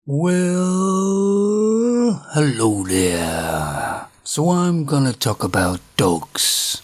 Well, hello there. So I'm gonna talk about dogs.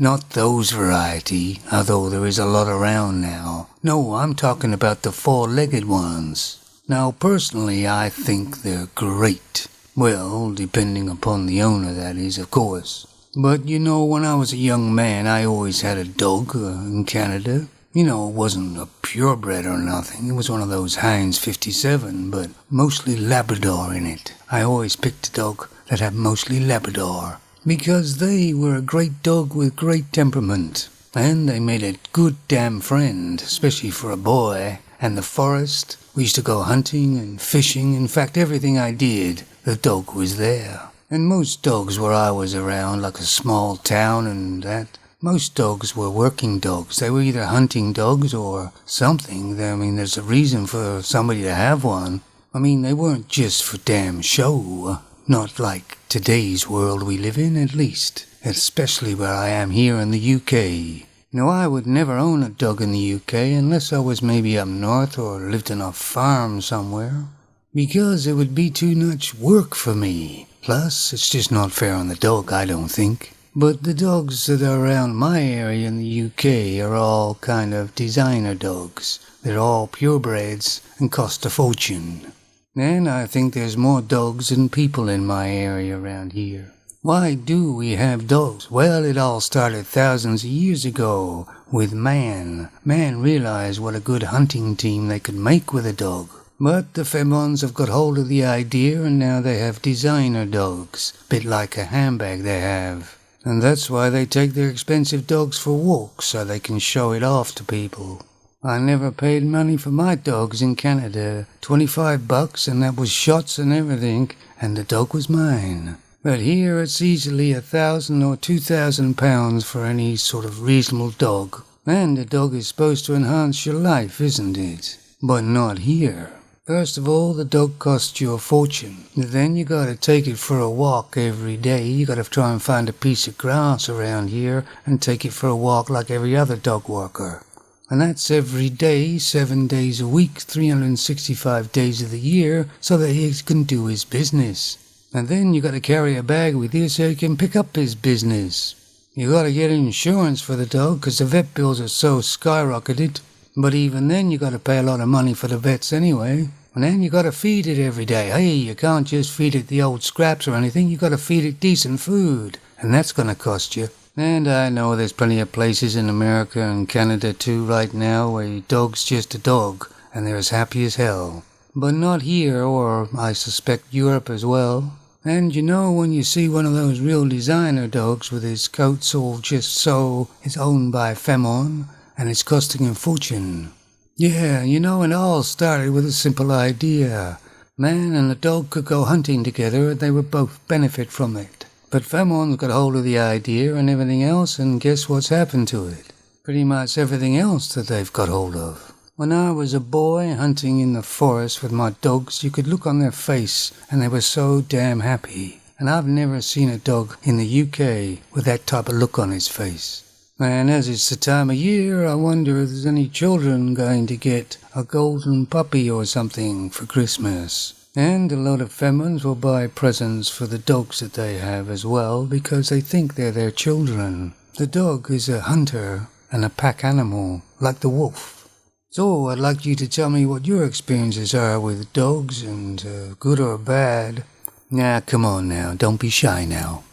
Not those variety, although there is a lot around now. No, I'm talking about the four-legged ones. Now, personally, I think they're great. Well, depending upon the owner, that is, of course. But you know, when I was a young man, I always had a dog in Canada. You know, it wasn't a purebred or nothing. It was one of those Heinz 57, but mostly Labrador in it. I always picked a dog that had mostly Labrador, because they were a great dog with great temperament. And they made a good damn friend, especially for a boy. And the forest, we used to go hunting and fishing. In fact, everything I did, the dog was there. And most dogs where I was around, like a small town and that, most dogs were working dogs. They were either hunting dogs or something. There's a reason for somebody to have one. They weren't just for damn show. Not like today's world we live in, at least. Especially where I am here in the UK. Now, I would never own a dog in the UK unless I was maybe up north or lived on a farm somewhere. Because it would be too much work for me. Plus, it's just not fair on the dog, I don't think. But the dogs that are around my area in the UK are all kind of designer dogs. They're all purebreds and cost a fortune. And I think there's more dogs than people in my area around here. Why do we have dogs? Well, it all started thousands of years ago with man. Man realized what a good hunting team they could make with a dog. But the femons have got hold of the idea and now they have designer dogs. Bit like a handbag they have. And that's why they take their expensive dogs for walks, so they can show it off to people. I never paid money for my dogs in Canada. $25, and that was shots and everything, and the dog was mine. But here it's easily 1,000 or 2,000 pounds for any sort of reasonable dog. And a dog is supposed to enhance your life, isn't it? But not here. First of all, the dog costs you a fortune. Then you gotta take it for a walk every day. You gotta try and find a piece of grass around here and take it for a walk like every other dog walker. And that's every day, 7 days a week, 365 days of the year, so that he can do his business. And then you gotta carry a bag with you so you can pick up his business. You gotta get insurance for the dog, 'cause the vet bills are so skyrocketed. But even then you gotta pay a lot of money for the vets anyway. And then you gotta feed it every day. Hey, you can't just feed it the old scraps or anything. You gotta feed it decent food. And that's gonna cost you. And I know there's plenty of places in America and Canada too right now where your dog's just a dog and they're as happy as hell. But not here, or I suspect Europe as well. And you know, when you see one of those real designer dogs with his coats all just so, it's owned by Femon, and it's costing a fortune. Yeah, you know, it all started with a simple idea. Man and a dog could go hunting together and they would both benefit from it. But Femon's got hold of the idea and everything else, and guess what's happened to it? Pretty much everything else that they've got hold of. When I was a boy hunting in the forest with my dogs, you could look on their face and they were so damn happy. And I've never seen a dog in the UK with that type of look on his face. And as it's the time of year, I wonder if there's any children going to get a golden puppy or something for Christmas. And a lot of femons will buy presents for the dogs that they have as well, because they think they're their children. The dog is a hunter and a pack animal, like the wolf. So I'd like you to tell me what your experiences are with dogs, and good or bad. Nah, come on now, don't be shy now.